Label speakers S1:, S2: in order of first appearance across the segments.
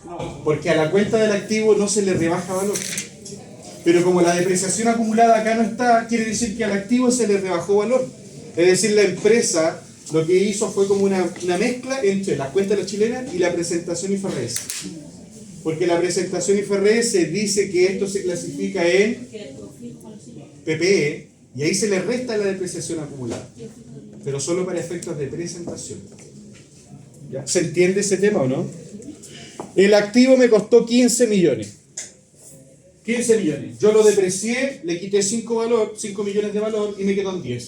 S1: No, porque a la cuenta del activo no se le rebaja valor. Pero como la depreciación acumulada acá no está, quiere decir que al activo se le rebajó valor. Es decir, la empresa lo que hizo fue como una mezcla entre las cuentas de la chilena y la presentación IFRS. Porque la presentación IFRS dice que esto se clasifica en PPE y ahí se le resta la depreciación acumulada. Pero solo para efectos de presentación. ¿Ya? ¿Se entiende ese tema o no? El activo me costó 15 millones. 15 millones. Yo lo deprecié, le quité 5 millones de valor y me quedó en 10.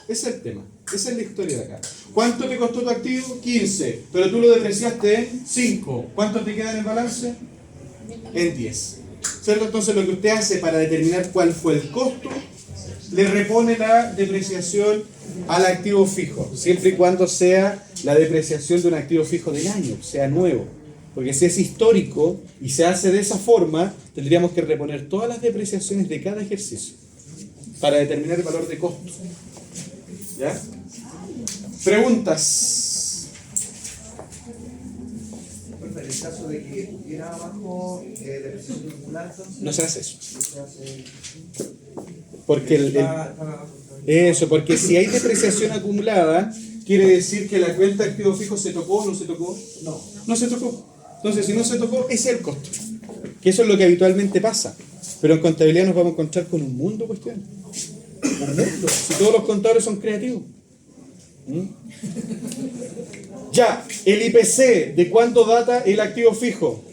S1: Ese es el tema. Esa es la historia de acá. ¿Cuánto te costó tu activo? 15. Pero tú lo depreciaste en 5. ¿Cuánto te queda en el balance? En 10. ¿Cierto? Entonces lo que usted hace para determinar cuál fue el costo, le repone la depreciación al activo fijo. Siempre y cuando sea la depreciación de un activo fijo del año, sea nuevo. Porque si es histórico y se hace de esa forma, tendríamos que reponer todas las depreciaciones de cada ejercicio para determinar el valor de costo. ¿Ya? Preguntas.
S2: En el caso de que hubiera abajo depreciación acumulada,
S1: No se hace eso.
S2: no se hace.
S1: Porque porque si hay depreciación acumulada, quiere decir que la cuenta de activo fijo se tocó o no se tocó. No se tocó. Entonces, si no se tocó, ese es el costo. Que eso es lo que habitualmente pasa. Pero en contabilidad nos vamos a encontrar con un mundo de cuestiones. Un mundo. Si todos los contadores son creativos. Ya, el IPC, ¿de cuánto data el activo fijo?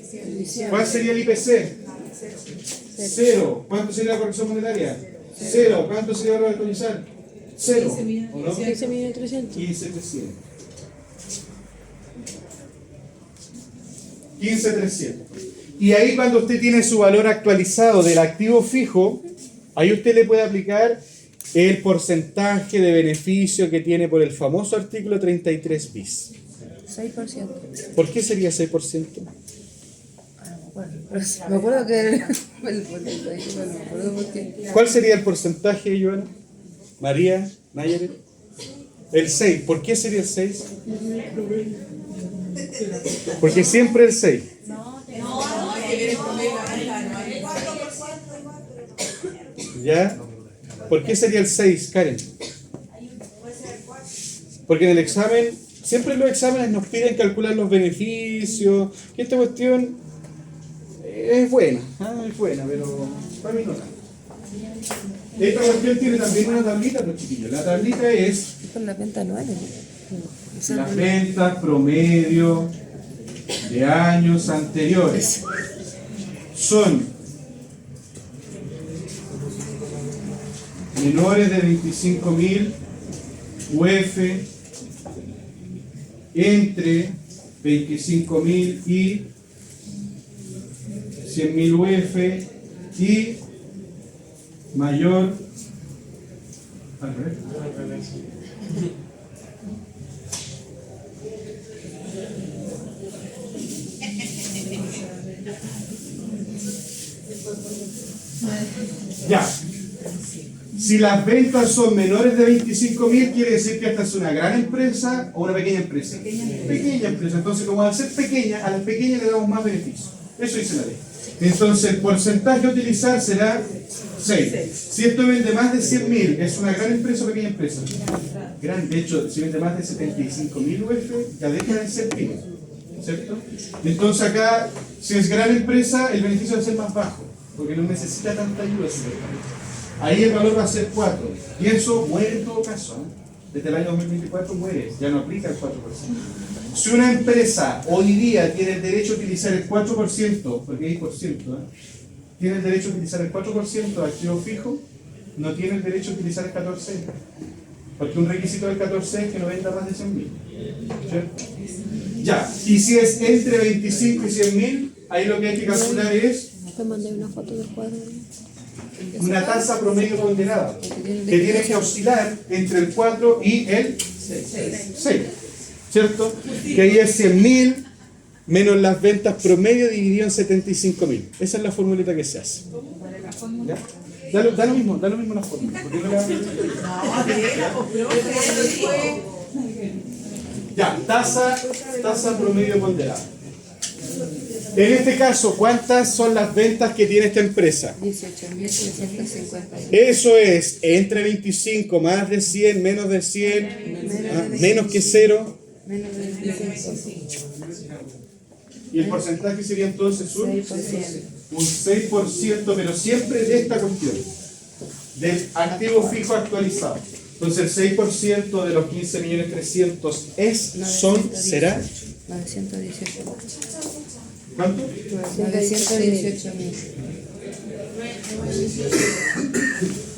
S1: ¿Cuál sería el IPC? 0. ¿Cuánto sería la corrección monetaria? 0. ¿Cuánto sería el valor actualizar? 0. ¿O no?
S3: 15.300.000.
S1: 15.300. 15.300. Y ahí cuando usted tiene su valor actualizado del activo fijo, ahí usted le puede aplicar el porcentaje de beneficio que tiene por el famoso artículo 33 bis.
S3: 6%.
S1: ¿Por qué sería 6%?
S3: Me acuerdo que el porcentaje, bueno, me acuerdo porque...
S1: ¿Cuál sería el porcentaje, Joana? María, Nayaret. El 6. ¿Por qué sería el 6? Porque siempre el 6. ¿Ya? ¿Por qué sería el 6, Karen? Porque en el examen, siempre en los exámenes nos piden calcular los beneficios, que esta cuestión es buena, es buena, pero para mí no tanto. Esta cuestión tiene también una tablita, pues chiquillos. La tablita es
S3: Con las ventas anuales.
S1: las ventas promedio de años anteriores. Son menores de 25.000 UF, entre 25.000 y 100.000 UF y mayor al revés. Ya. Si las ventas son menores de 25.000, quiere decir que esta es una gran empresa o una pequeña empresa. Pequeña empresa. Entonces, como al ser pequeña, a las pequeñas le damos más beneficios. Eso dice la ley. Entonces, el porcentaje a utilizar será 6. Si esto vende más de 100.000, ¿es una gran empresa o pequeña empresa? Gran. De hecho, si vende más de 75.000 UF, ya deja de ser pyme. ¿Cierto? Entonces, acá, si es gran empresa, el beneficio va a ser más bajo, porque no necesita tanta ayuda. Ahí el valor va a ser 4. Y eso muere en todo caso. Desde el año 2024 muere. Ya no aplica el 4%. Si una empresa hoy día tiene el derecho a utilizar el 4%, porque hay por ciento, tiene el derecho a utilizar el 4% de activo fijo, no tiene el derecho a utilizar el 14%. Porque un requisito del 14 es que no venda más de 100.000. ¿Cierto? Ya. Y si es entre 25 y 100.000, ahí lo que hay que calcular es
S3: Te mandé una foto del cuadro.
S1: una tasa promedio ponderada que tiene que oscilar entre el 4 y el 6, ¿cierto? Que ahí es 100.000 menos las ventas promedio dividido en 75.000. Esa es la formulita que se hace. ¿Ya? Da lo mismo la fórmula. ¿Por qué no ya, tasa promedio ponderada. En este caso, ¿cuántas son las ventas que tiene esta empresa?
S3: 18.350.
S1: Eso es entre 25, más de 100, menos de 100, menos que 0.
S3: Menos del 25.
S1: Y el porcentaje sería entonces un
S3: 6%.
S1: 6%, pero siempre de esta cuestión, del activo fijo actualizado. Entonces el 6% de los 15.300.000 será,
S3: 918.
S1: ¿cuánto?
S3: 918.000.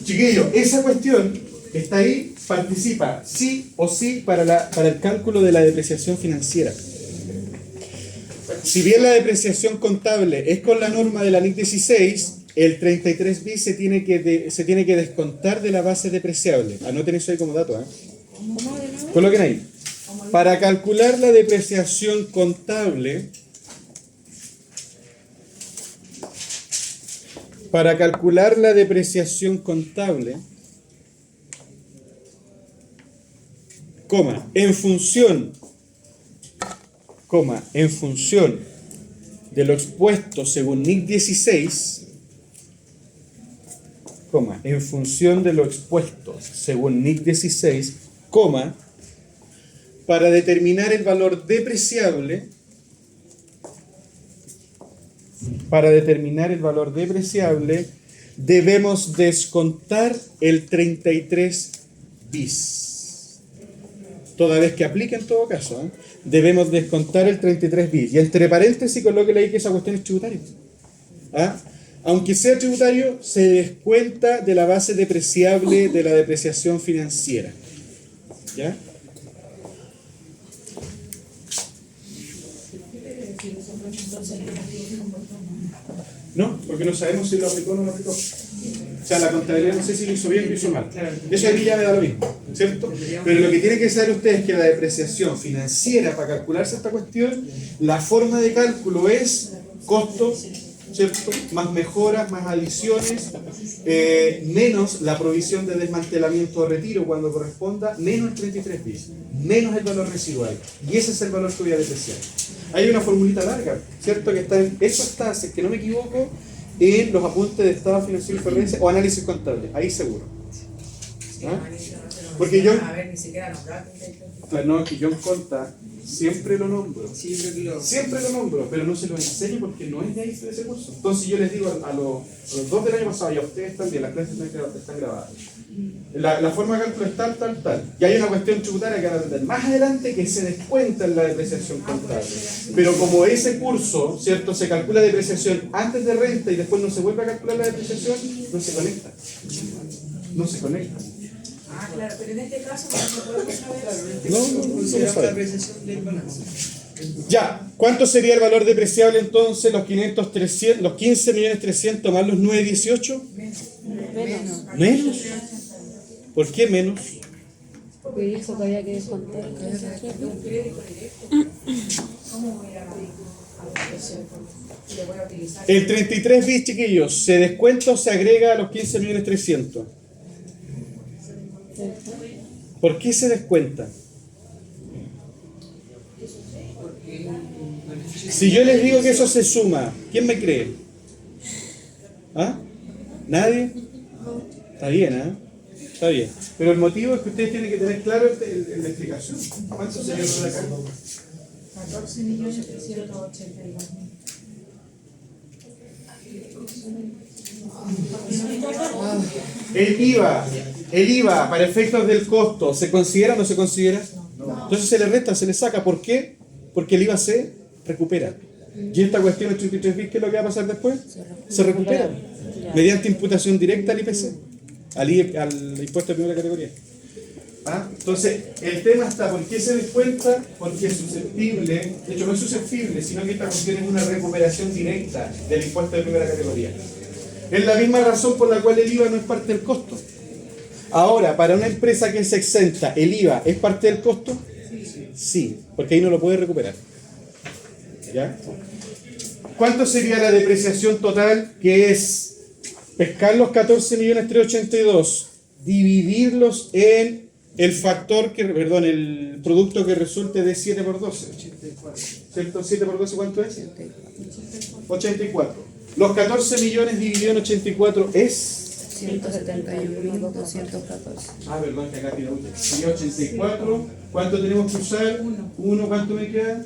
S1: Chiquillos, esa cuestión que está ahí participa sí o sí para el cálculo de la depreciación financiera. Si bien la depreciación contable es con la norma de la NIC 16, el 33 bis se tiene que descontar de la base depreciable. Anoten eso ahí como dato, ¿eh? Coloquen ahí. Para calcular la depreciación contable, en función de lo expuesto según NIC 16, en función de lo expuesto según NIC 16, para determinar el valor depreciable, debemos descontar el 33 bis. Toda vez que aplique en todo caso, ¿eh? Debemos descontar el 33 bis. Y entre paréntesis colóquele ahí que esa cuestión es tributaria. ¿Ah? Aunque sea tributario, se descuenta de la base depreciable de la depreciación financiera. ¿Ya? No, porque no sabemos si lo aplicó o no lo aplicó. O sea, la contabilidad no sé si lo hizo bien o lo hizo mal. Eso a mí ya me da lo mismo, ¿cierto? Pero lo que tienen que saber ustedes es que la depreciación financiera, para calcularse esta cuestión, la forma de cálculo es costo, ¿cierto? Más mejoras, más adiciones, menos la provisión de desmantelamiento o retiro cuando corresponda, menos el 33 bis, menos el valor residual. Y ese es el valor que voy a depreciar. Hay una formulita larga, ¿cierto? Que está eso está, si es que no me equivoco, en los apuntes de estado financiero y forense o análisis contable, ahí seguro. ¿Ah? Porque yo... No, que John Conta siempre lo nombro. Siempre lo nombro, pero no se lo enseño porque no es de ahí de ese curso. Entonces yo les digo a los dos del año pasado y a ustedes también, las clases están grabadas. La forma de cálculo es tal. Y hay una cuestión tributaria que van a aprender más adelante que se descuenta en la depreciación contable. Pero como ese curso, ¿cierto? Se calcula depreciación antes de renta y después no se vuelve a calcular la depreciación, no se conecta. No se conecta.
S4: Ah, claro, pero en este caso no podemos saber.
S1: No sabe. Ya, ¿cuánto sería el valor depreciable entonces? Los 15.300.000 más los 918. ¿Menos? ¿Por qué menos?
S5: Porque dijo que había que descontar.
S4: ¿Cómo voy a la depreciación? Le voy a utilizar.
S1: El 33 bis, chiquillos, ¿se descuenta o se agrega a los 15.300.000? ¿Por qué se descuenta? Si yo les digo que eso se suma, ¿quién me cree? ¿Ah? ¿Nadie? Está bien, ¿eh? Está bien. Pero el motivo es que ustedes tienen que tener claro en la explicación. ¿Cuánto sería el de acá?
S4: 14.382.000.
S1: El IVA para efectos del costo, ¿se considera o no se considera? No. Entonces se le resta, se le saca. ¿Por qué? Porque el IVA se recupera. Y esta cuestión 83 bis, ¿qué es lo que va a pasar después? Se recupera. Mediante imputación directa al IPC, al impuesto de primera categoría. ¿Ah? Entonces, el tema está, ¿por qué se descuenta? Porque es susceptible, de hecho no es susceptible, sino que esta cuestión es una recuperación directa del impuesto de primera categoría. Es la misma razón por la cual el IVA no es parte del costo. Ahora, para una empresa que es exenta, ¿el IVA es parte del costo? Sí, porque ahí no lo puede recuperar. ¿Ya? ¿Cuánto sería la depreciación total? Que es pescar los 14.382.000, dividirlos en el factor que, perdón, el producto que resulte de 7 por 12.
S2: 84.
S1: ¿Cierto? 7 por 12, ¿cuánto es? 84. Los 14 millones dividido en 84 es...
S5: 171.214.
S1: Ah, perdón, que acá tiene 84. ¿Cuánto tenemos que usar? 1. ¿Cuánto me queda?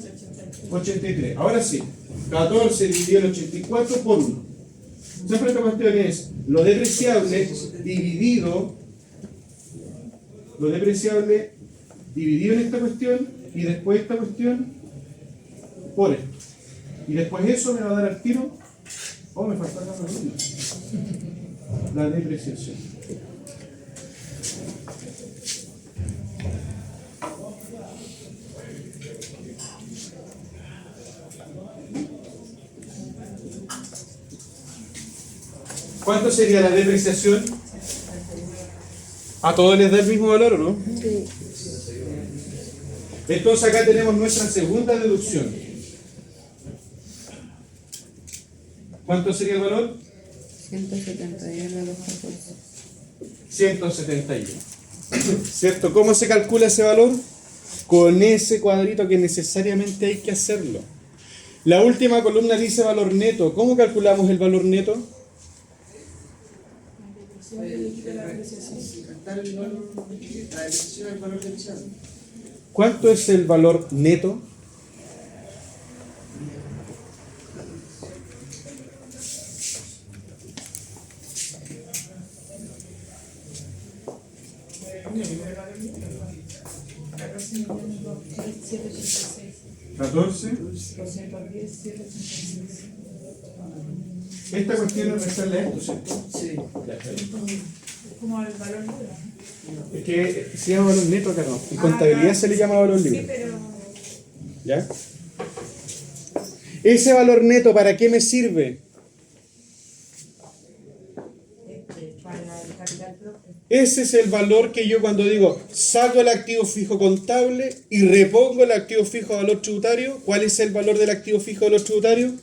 S1: 83. Ahora sí. 14 dividido en 84 por 1. Siempre esta cuestión es lo depreciable dividido en esta cuestión y después esta cuestión por esto. Y después eso me va a dar al tiro. Oh, me falta la depreciación. ¿Cuánto sería la depreciación? ¿A todos les da el mismo valor o no?
S5: Sí.
S1: Entonces acá tenemos nuestra segunda deducción. ¿Cuánto sería el valor?
S5: 171.214.
S1: 171. ¿Cierto? ¿Cómo se calcula ese valor? Con ese cuadrito que necesariamente hay que hacerlo. La última columna dice valor neto. ¿Cómo calculamos el valor neto?
S2: Restar el valor, la depreciación del valor del echado.
S1: ¿Cuánto es el valor neto? ¿14? Esta cuestión es restarle a esto, ¿cierto?
S2: Sí.
S1: Ya, está bien.
S4: Como el valor neto.
S1: Es que se llama valor neto acá, no. En contabilidad se le llama valor libre.
S4: Sí, pero
S1: ¿Ya? Ese valor neto, ¿para qué me sirve?
S4: para el capital propio.
S1: Ese es el valor que yo cuando digo saco el activo fijo contable y repongo el activo fijo a valor tributario. ¿Cuál es el valor del activo fijo a valor tributario?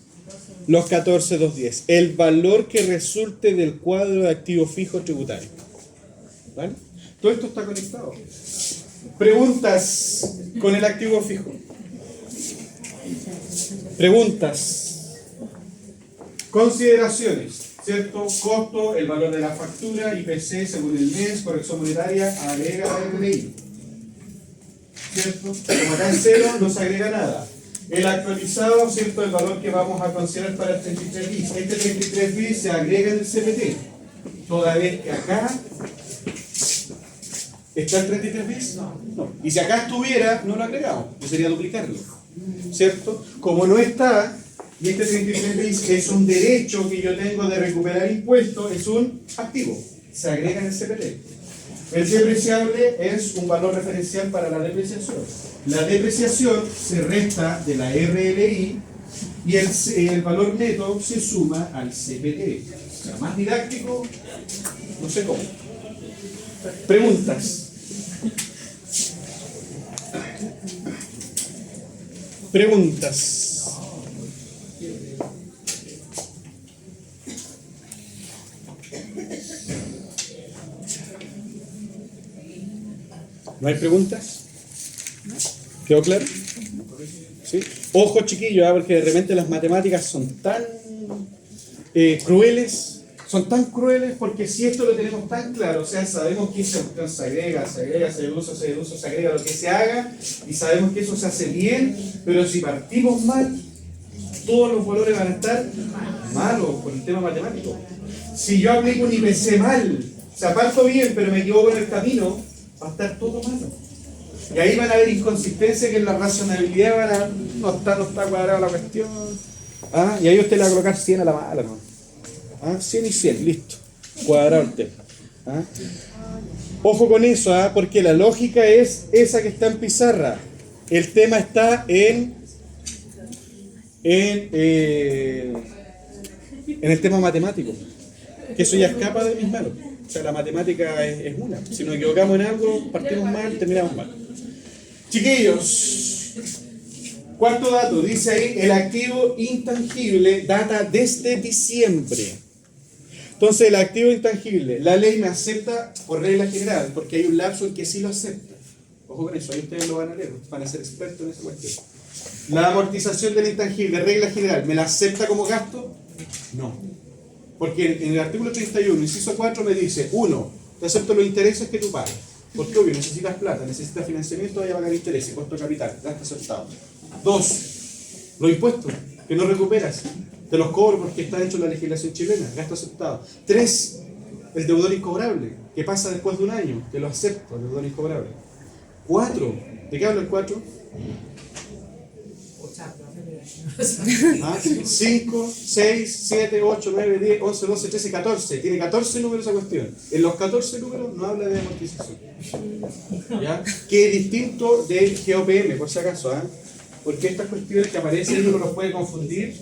S1: Los 14.210. El valor que resulte del cuadro de activo fijo tributario. ¿Vale? Todo esto está conectado. Preguntas con el activo fijo. Preguntas. Consideraciones. ¿Cierto? Costo, el valor de la factura, IPC según el mes, corrección monetaria, agrega la RLI. ¿Cierto? Como acá en cero, no se agrega nada. El actualizado, ¿cierto? El valor que vamos a considerar para el 33 bis. Este 33 bis se agrega en el CPT. Toda vez que acá está el 33 bis, no. Y si acá estuviera, no lo agregamos, pues sería duplicarlo. ¿Cierto? Como no está, y este 33 bis es un derecho que yo tengo de recuperar impuestos, es un activo. Se agrega en el CPT. El depreciable es un valor referencial para la depreciación. La depreciación se resta de la RLI y el valor neto se suma al CPT. O sea, más didáctico, no sé cómo. Preguntas. Preguntas. ¿No hay preguntas? ¿Quedó claro? ¿Sí? Ojo chiquillos, porque de repente las matemáticas son tan crueles, porque si esto lo tenemos tan claro, o sea, sabemos que esa cuestión se agrega, se deduce, se agrega lo que se haga, y sabemos que eso se hace bien, pero si partimos mal, todos los valores van a estar malos por el tema matemático. Si yo aplico un IPC mal, o sea, parto bien, pero me equivoco en el camino, va a estar todo malo. Y ahí van a haber inconsistencias que en la racionalidad no está cuadrada la cuestión. ¿Ah? Y ahí usted le va a colocar 100 a la mala, ¿no? ¿Ah? 100 y 100, listo. Cuadrado el tema. ¿Ah? Ojo con eso, ¿ah? Porque la lógica es esa que está en pizarra. El tema está en el tema matemático. Que eso ya escapa de mis manos. O sea, la matemática es una. Si nos equivocamos en algo, partimos mal, terminamos mal. Chiquillos, cuarto dato, dice ahí, el activo intangible data desde diciembre. Entonces, el activo intangible, la ley me acepta por regla general, porque hay un lapso en que sí lo acepta. Ojo con eso, ahí ustedes lo van a leer, van a ser expertos en esa cuestión. La amortización del intangible, regla general, ¿me la acepta como gasto? No. Porque en el artículo 31, inciso 4, me dice, 1, te acepto los intereses que tú pagas. Porque obvio, necesitas plata, necesitas financiamiento, vaya a pagar intereses, costo de capital, gasto aceptado. 2, los impuestos, que no recuperas, te los cobro porque está hecho en la legislación chilena, gasto aceptado. 3, el deudor incobrable, que pasa después de un año, que lo acepto, el deudor incobrable. 4, ¿de qué habla el 4? 5, 6, 7, 8, 9, 10, 11, 12, 13, 14. Tiene 14 números esa cuestión. En los 14 números no habla de amortización. ¿Ya? Que es distinto del GOPM, por si acaso. ¿Eh? Porque estas cuestiones que aparecen uno los puede confundir.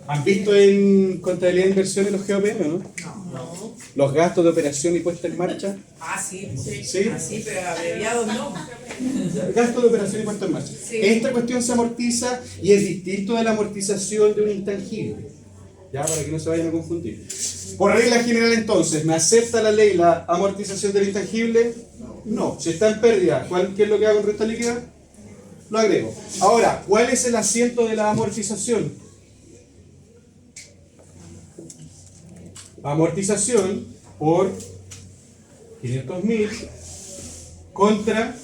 S1: ¿Han visto en contabilidad de inversiones los GOPM, no?
S6: No.
S1: Los gastos de operación y puesta en marcha.
S6: Ah, sí.
S1: ¿Sí?
S6: Ah, sí, pero abreviados no.
S1: Gasto de operación y puesta en marcha.
S6: Sí.
S1: Esta cuestión se amortiza y es distinto de la amortización de un intangible. Ya, para que no se vayan a confundir. Por regla general, entonces, ¿me acepta la ley la amortización del intangible? No. Si está en pérdida, ¿qué es lo que hago en renta líquida? Lo agrego. Ahora, ¿cuál es el asiento de la amortización? Amortización por 500.000 contra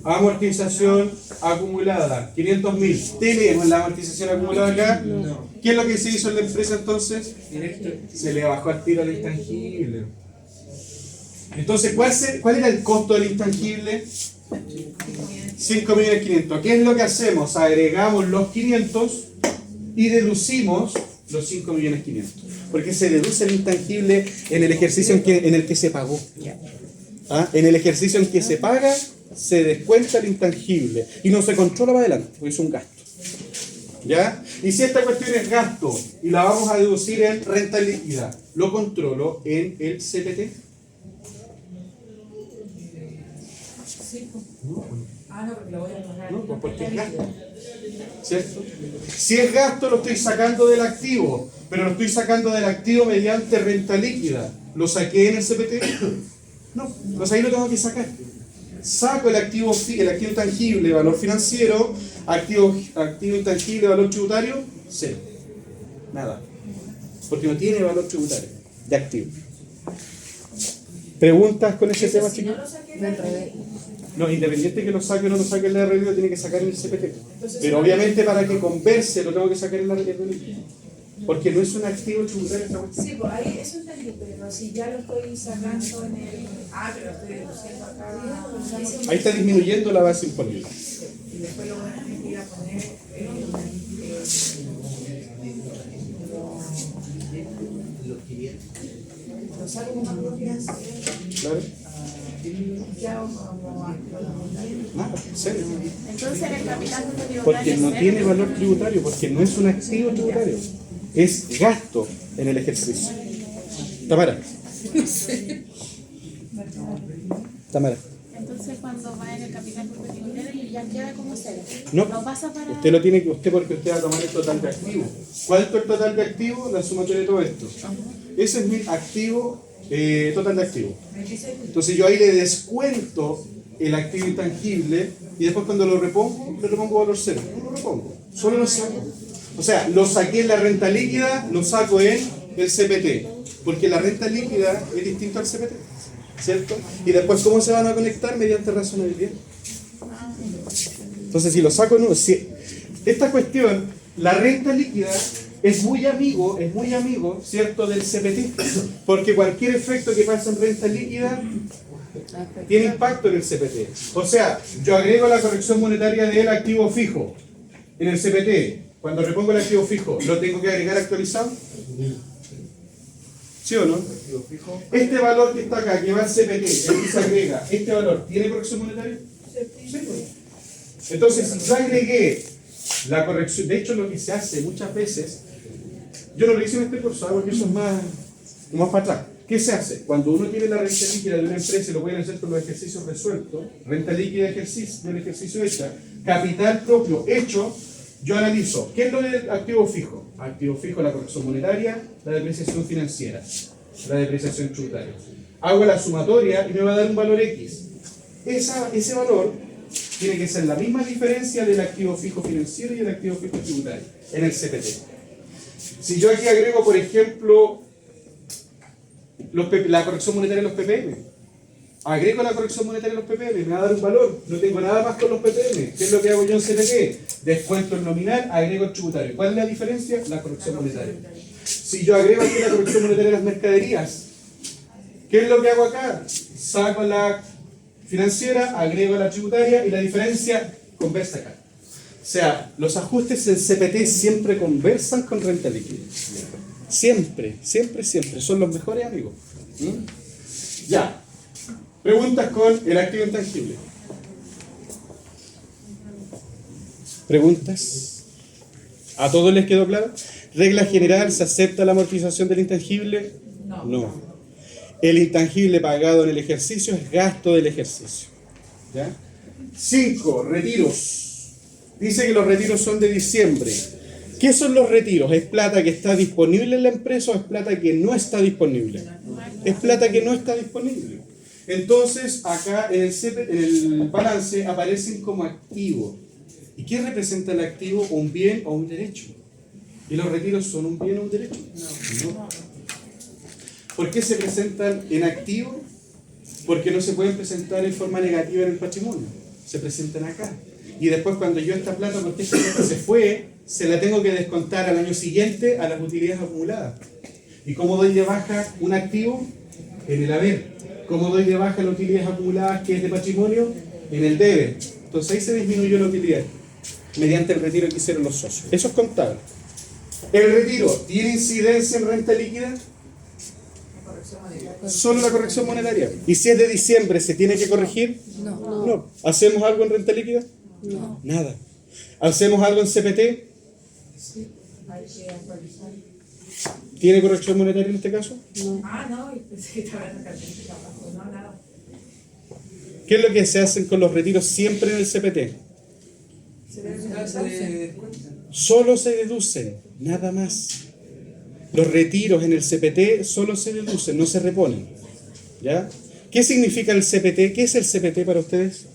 S1: amortización acumulada. 500.000. ¿Tenemos la amortización acumulada acá?
S2: No.
S1: ¿Qué es lo que se hizo en la empresa entonces? Se le bajó al tiro al intangible. Entonces, ¿cuál era el costo del intangible? 5.500.000. ¿Qué es lo que hacemos? Agregamos los 500 y deducimos los 5.500.000. Porque se deduce el intangible en el ejercicio en el que se pagó. ¿Ah? En el ejercicio en que se paga, se descuenta el intangible y no se controla para adelante, porque es un gasto. ¿Ya? Y si esta cuestión es gasto y la vamos a deducir en renta líquida, ¿lo controlo en el CPT?
S6: Sí.
S1: No,
S6: Ah, no, porque lo voy a pagar.
S1: no, pues porque es gasto. ¿Cierto? Si es gasto, lo estoy sacando del activo, pero lo estoy sacando del activo mediante renta líquida. ¿Lo saqué en el CPT? No, pues ahí lo tengo que sacar. Saco el activo intangible, valor financiero, activo intangible, valor tributario, cero. Nada. Porque no tiene valor tributario de activo. ¿Preguntas con ese tema, chicos? No, independiente que lo saque o no lo saque en la RL, lo tiene que sacar en el CPT. Pero obviamente para que converse lo tengo que sacar en la RL. Porque no es un activo tributario esta cuestión.
S4: Sí, pues ahí eso entendí, pero si ya lo estoy sacando en el. Ah, pero estoy deduciendo acá.
S1: Ahí está disminuyendo la base imponible.
S4: Y después lo voy a tener que ir a poner.
S2: Los 500.
S4: Lo saco como propiedad.
S1: ¿Claro?
S4: Ya como.
S1: Nada, cero.
S4: Entonces en el capital
S1: Porque no tiene valor tributario, porque no es un activo tributario. Es gasto en el ejercicio. Tamara. Tamara.
S7: Entonces cuando va en el capital tributario ya queda como cero.
S1: No,
S7: Lo pasa para.
S1: usted lo tiene que, porque usted va a tomar el total de activo. ¿Cuánto es el total de activo? La sumatoria de todo esto. Ese es mi activo, total de activo. Entonces yo ahí le descuento el activo intangible y después cuando lo repongo, le repongo valor cero. No lo repongo, solo lo saco. O sea, lo saqué en la renta líquida, lo saco en el CPT. Porque la renta líquida es distinto al CPT, ¿cierto? Y después, ¿cómo se van a conectar? Mediante razonabilidad. Entonces, si lo saco en uno, esta cuestión, la renta líquida es muy amigo, ¿cierto?, del CPT. Porque cualquier efecto que pase en renta líquida tiene impacto en el CPT. O sea, yo agrego la corrección monetaria del activo fijo en el CPT. Cuando repongo el activo fijo, ¿lo tengo que agregar actualizado? ¿Sí o no? Este valor que está acá, que va al CPT, el que se agrega, ¿este valor tiene corrección monetaria? Sí. Entonces, si yo agregué la corrección, de hecho lo que se hace muchas veces, yo no lo hice en este curso, porque eso es más para atrás. ¿Qué se hace? Cuando uno tiene la renta líquida de una empresa, y lo pueden hacer con los ejercicios resueltos, renta líquida del ejercicio hecha, capital propio hecho, yo analizo, ¿qué es lo del activo fijo? Activo fijo, la corrección monetaria, la depreciación financiera, la depreciación tributaria. Hago la sumatoria y me va a dar un valor X. Ese valor tiene que ser la misma diferencia del activo fijo financiero y el activo fijo tributario en el CPT. Si yo aquí agrego, por ejemplo, la corrección monetaria de los PPM, agrego la corrección monetaria de los PPM, me va a dar un valor, no tengo nada más con los PPM. ¿Qué es lo que hago yo en CPT? Descuento el nominal, agrego el tributario. ¿Cuál es la diferencia? La corrección monetaria. Si yo agrego aquí la corrección monetaria de las mercaderías, ¿qué es lo que hago acá? Saco la financiera, agrego la tributaria y la diferencia conversa acá. O sea, los ajustes en CPT siempre conversan con renta líquida. Siempre, siempre, siempre. Son los mejores amigos. Ya. Preguntas con el activo intangible. ¿Preguntas? ¿A todos les quedó claro? Regla general, ¿se acepta la amortización del intangible? No. El intangible pagado en el ejercicio es gasto del ejercicio. ¿Ya? 5. Retiros. Dice que los retiros son de diciembre. ¿Qué son los retiros? ¿Es plata que está disponible en la empresa o es plata que no está disponible? Es plata que no está disponible. Entonces, acá en el balance aparecen como activo. ¿Y qué representa el activo? ¿Un bien o un derecho? ¿Y los retiros son un bien o un derecho? No. ¿Por qué se presentan en activo? Porque no se pueden presentar en forma negativa en el patrimonio. Se presentan acá. Y después cuando yo esta plata, porque esta plata se fue, se la tengo que descontar al año siguiente a las utilidades acumuladas. ¿Y cómo doy de baja un activo? En el haber. ¿Cómo doy de baja las utilidades acumuladas que es de patrimonio? En el debe. Entonces ahí se disminuyó la utilidad mediante el retiro que hicieron los socios. Eso es contable. ¿El retiro tiene incidencia en renta líquida? Solo la corrección monetaria. ¿Y si es de diciembre, se tiene que corregir? No. ¿Hacemos algo en renta líquida?
S3: No.
S1: Nada. ¿Hacemos algo en CPT?
S4: Sí, hay que actualizar.
S1: ¿Tiene corrección monetaria en este caso?
S4: No, y pensé que estaba en la carpeta abajo. No, nada.
S1: ¿Qué es lo que se hacen con los retiros siempre en el CPT? Solo se deducen, nada más. Los retiros en el CPT solo se deducen, no se reponen. ¿Ya? ¿Qué significa el CPT? ¿Qué es el CPT para ustedes?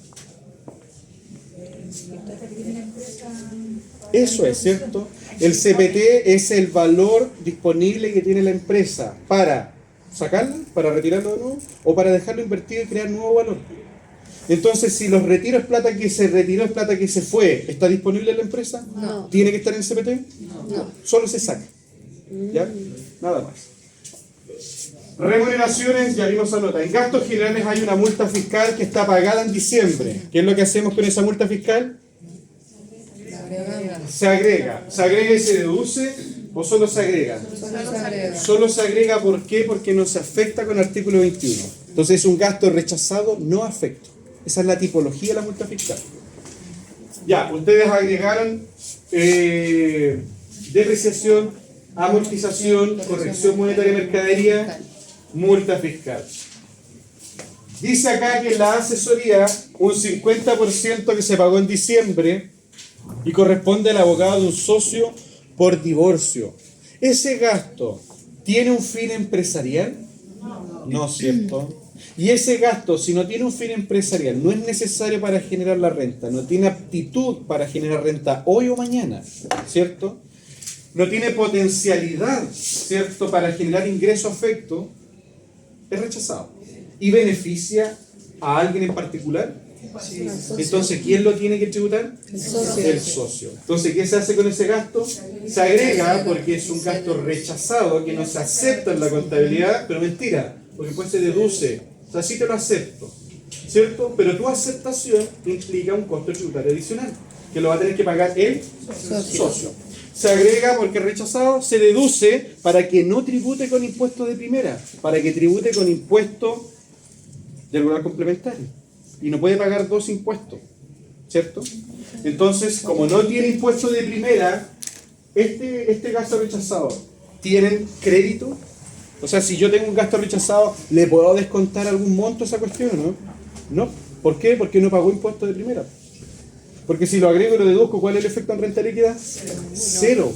S1: Eso es, ¿cierto? El CPT es el valor disponible que tiene la empresa para sacarlo, para retirarlo de nuevo, o para dejarlo invertido y crear nuevo valor. Entonces, si los retiros es plata que se retiró, es plata que se fue, ¿está disponible en la empresa?
S3: No.
S1: ¿Tiene que estar en CPT?
S3: No.
S1: Solo se saca. ¿Ya? Nada más. Remuneraciones, ya vimos la nota. En gastos generales hay una multa fiscal que está pagada en diciembre. ¿Qué es lo que hacemos con esa multa fiscal? Se agrega. ¿Se agrega y se deduce o solo se agrega?
S3: Solo se agrega.
S1: Solo se agrega, ¿por qué? Porque no se afecta con el artículo 21. Entonces es un gasto rechazado no afecto. Esa es la tipología de la multa fiscal. Ya, ustedes agregaron depreciación, amortización, corrección monetaria de mercadería, multa fiscal. Dice acá que en la asesoría un 50% que se pagó en diciembre y corresponde al abogado de un socio por divorcio. ¿Ese gasto tiene un fin empresarial? No, ¿cierto? Y ese gasto, si no tiene un fin empresarial, no es necesario para generar la renta, no tiene aptitud para generar renta hoy o mañana, ¿cierto? No tiene potencialidad, ¿cierto?, para generar ingreso afecto, es rechazado. ¿Y beneficia a alguien en particular?
S3: Sí.
S1: Entonces, ¿quién lo tiene que tributar?
S3: El socio.
S1: El socio. Entonces, ¿qué se hace con ese gasto? Se agrega porque es un gasto rechazado que no se acepta en la contabilidad, pero mentira, porque después se deduce. O sea, sí te lo acepto, ¿cierto? Pero tu aceptación implica un costo tributario adicional, que lo va a tener que pagar el socio. Se agrega porque es rechazado, se deduce para que no tribute con impuesto de primera, para que tribute con impuesto del lugar complementario. Y no puede pagar dos impuestos, ¿cierto? Entonces, como no tiene impuesto de primera, este gasto rechazado, ¿tienen crédito? O sea, si yo tengo un gasto rechazado, ¿le puedo descontar algún monto a esa cuestión o no? No. ¿Por qué? Porque no pagó impuesto de primera. Porque si lo agrego y lo deduzco, ¿cuál es el efecto en renta líquida? Cero.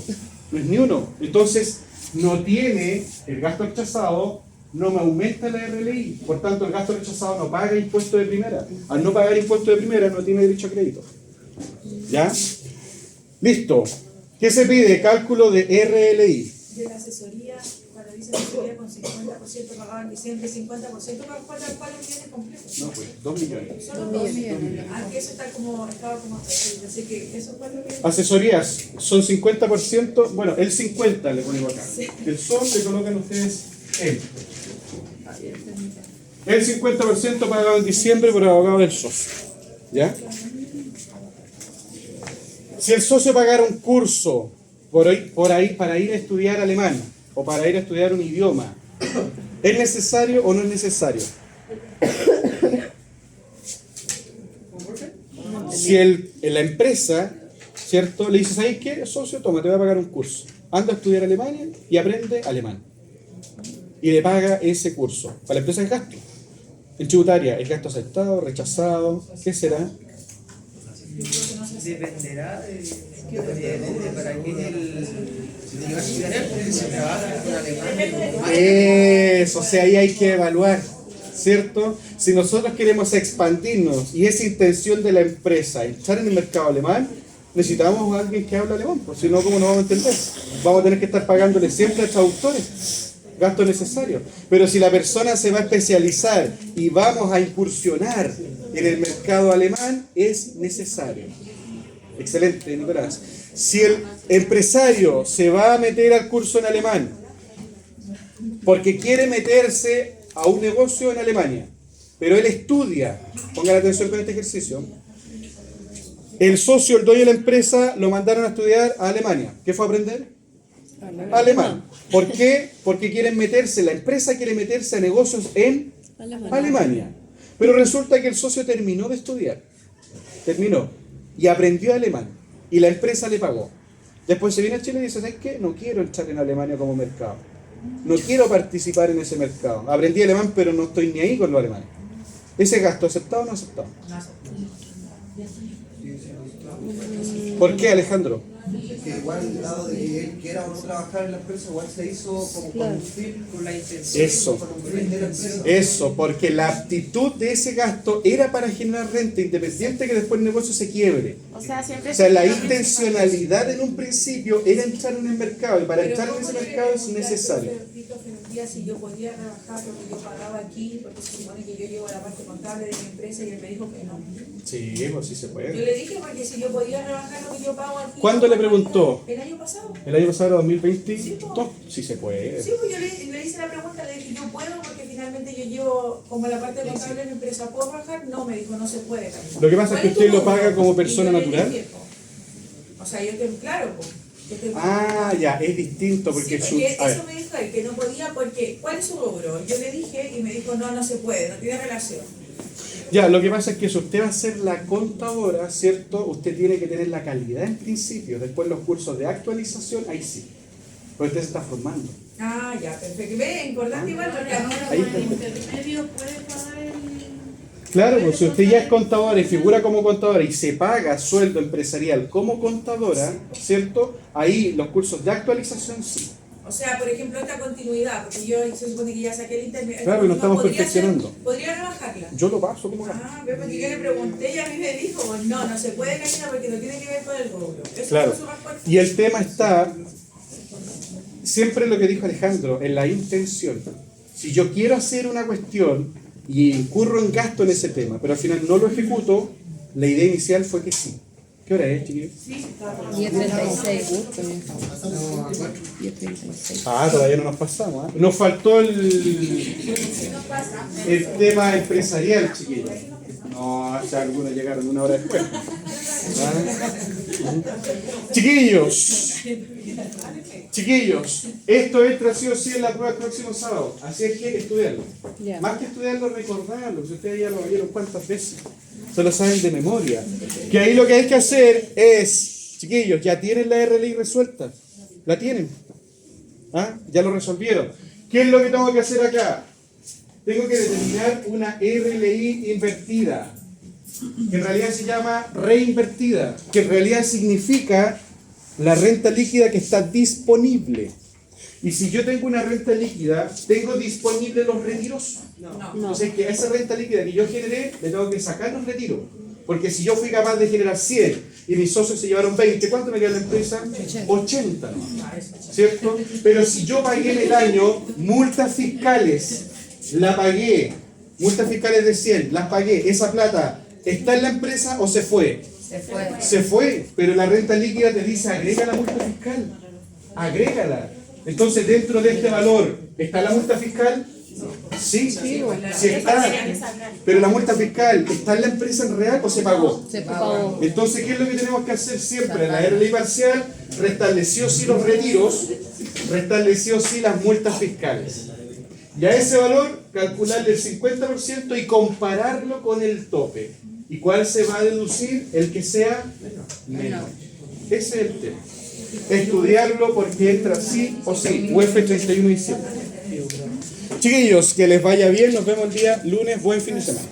S1: No es ni uno. Entonces, no tiene el gasto rechazado, no me aumenta la RLI. Por tanto, el gasto rechazado no paga impuesto de primera. Al no pagar impuesto de primera, no tiene derecho a crédito. ¿Ya? Listo. ¿Qué se pide? Cálculo de RLI.
S4: De la asesoría, cuando dice asesoría con 50% pagado en diciembre, 50% para cuál viene completo.
S1: No, pues, 2 millones.
S4: Solo 2 millones. Aunque eso está como, estaba como así que eso fue lo que...
S1: Asesorías son 50%, bueno, el 50 le ponemos acá. El sol le colocan ustedes el. El 50% pagado en diciembre por abogado del socio. ¿Ya? Si el socio pagara un curso por ahí para ir a estudiar alemán o para ir a estudiar un idioma, ¿es necesario o no es necesario? Si la empresa, ¿cierto? Le dice, ¿sabes qué? Socio, toma, te voy a pagar un curso. Anda a estudiar Alemania y aprende alemán. Y le paga ese curso. Para la empresa es gasto. En tributaria, ¿es gasto aceptado, rechazado? ¿Qué será?
S2: Dependerá de para qué si te llevas a estudiar porque se trabaja con alemán.
S1: Eso, o sea, ahí hay que evaluar, ¿cierto? Si nosotros queremos expandirnos y esa intención de la empresa, estar en el mercado alemán, necesitamos a alguien que hable alemán, porque si no, ¿cómo nos vamos a entender? Vamos a tener que estar pagándole siempre a traductores. Gasto necesario. Pero si la persona se va a especializar y vamos a incursionar en el mercado alemán, es necesario. Excelente, Nicolás. Si el empresario se va a meter al curso en alemán porque quiere meterse a un negocio en Alemania, pero él estudia, pongan atención con este ejercicio, el socio, el dueño de la empresa, lo mandaron a estudiar a Alemania. ¿Qué fue a aprender? Alemán. ¿Por qué? Porque quieren meterse, la empresa quiere meterse a negocios en Alemania. Pero resulta que el socio terminó de estudiar. Terminó. Y aprendió alemán. Y la empresa le pagó. Después se viene a Chile y dice, ¿sabes qué? No quiero entrar en Alemania como mercado. No quiero participar en ese mercado. Aprendí alemán, pero no estoy ni ahí con lo alemán. ¿Ese gasto aceptado o no aceptado? ¿Por qué, Alejandro?
S2: Que igual, dado de que él quiera o no trabajar en la empresa, igual se hizo como con un fin, con la intención.
S1: Eso.
S2: Con un fin de la empresa.
S1: Eso, porque la aptitud de ese gasto era para generar renta, independiente que después el negocio se quiebre.
S7: O sea, siempre...
S1: O sea, la intencionalidad en un principio era entrar en el mercado, y para entrar en ese mercado es necesario.
S4: Si yo podía rebajar lo que yo pagaba aquí, porque se supone que yo llevo la parte contable de mi empresa y él me dijo que no.
S1: Sí, pues sí se
S4: Yo
S1: puede.
S4: le dije porque si yo podía rebajar lo que yo pago aquí.
S1: ¿Cuándo le preguntó?
S4: El año pasado.
S1: ¿El año pasado, 2022? Sí se puede.
S4: Sí, pues yo le hice la pregunta, le dije yo puedo porque finalmente yo llevo como la parte contable de mi empresa, ¿puedo bajar? No, me dijo no se puede. Camila.
S1: Lo que pasa es que usted lo paga como persona
S4: Y yo le
S1: natural.
S4: dije, o sea, yo estoy claro, pues.
S1: Ah, ya, es distinto porque
S4: Sí,
S1: su...
S4: porque
S1: a ver,
S4: eso me dijo él, que no podía porque, ¿cuál es su rubro? Yo le dije y me dijo, no se puede, no tiene relación.
S1: ya, lo que pasa es que si usted va a ser la contadora, ¿cierto? Usted tiene que tener la calidad en principio. Después los cursos de actualización, ahí sí. Porque usted se está formando.
S4: Ah, ya, perfecto. Ve, importante igual porque
S7: Ahora
S1: Ahí
S7: por el
S1: está.
S7: intermedio puede pagar el...
S1: Claro, pues si usted ya es contadora y figura como contadora y se paga sueldo empresarial como contadora, ¿cierto? Ahí los cursos de actualización sí.
S4: o sea, por ejemplo, esta continuidad, porque yo se supone que ya saqué el intermedio.
S1: Claro, y lo estamos
S4: podría
S1: perfeccionando.
S4: ¿Podría rebajarla?
S1: Yo lo paso como gasto.
S4: Ah, pero porque yo le pregunté y a mí me dijo, no se puede Karina porque no tiene que ver con el rubro. Eso
S1: Claro.
S4: fue su respuesta.
S1: Y el tema está, siempre lo que dijo Alejandro, en la intención. Si yo quiero hacer una cuestión y incurro en gasto en ese tema, pero al final no lo ejecuto, la idea inicial fue que sí. ¿Qué hora es, chiquillos?
S3: 10:36. 10:36.
S1: Ah, todavía no nos pasamos. ¿Eh? Nos faltó el tema empresarial, chiquillos. No, ya algunos llegaron una hora después. ¿Ah? Chiquillos, esto entra sí o sí en la prueba el próximo sábado. Así es que estudiarlo.
S3: Ya.
S1: Más que estudiarlo, recordarlo. Si ustedes ya lo vieron cuántas veces. Se lo saben de memoria. Que ahí lo que hay que hacer es, chiquillos, ya tienen la RLI resuelta. La tienen. ¿Ah? Ya lo resolvieron. ¿Qué es lo que tengo que hacer acá? Tengo que determinar una RLI invertida. que en realidad se llama reinvertida, que en realidad significa la renta líquida que está disponible. Y si yo tengo una renta líquida, ¿tengo disponible los retiros?
S6: No.
S1: Entonces, que a esa renta líquida que yo generé, le tengo que sacar los retiros. Porque si yo fui capaz de generar 100 y mis socios se llevaron 20, ¿cuánto me queda en la empresa? 80. ¿Cierto? Pero si yo pagué en el año multas fiscales, la pagué, multas fiscales de 100, las pagué, esa plata, ¿está en la empresa o se fue?
S3: Se fue.
S1: Se fue, pero la renta líquida te dice, agrega la multa fiscal. Agrégala. Entonces, dentro de este valor, ¿está la multa fiscal? Sí, sí está. Pero la multa fiscal, ¿está en la empresa en real o se pagó?
S3: Se pagó.
S1: Entonces, ¿qué es lo que tenemos que hacer siempre? La ley parcial restableció sí los retiros, restableció sí las multas fiscales. Y a ese valor, calcularle el 50% y compararlo con el tope. ¿Y cuál se va a deducir? El que sea menor. Ese es el tema. Estudiarlo porque entra sí o sí. UF 31 de diciembre. Chiquillos, que les vaya bien. Nos vemos el día lunes. Buen fin de semana.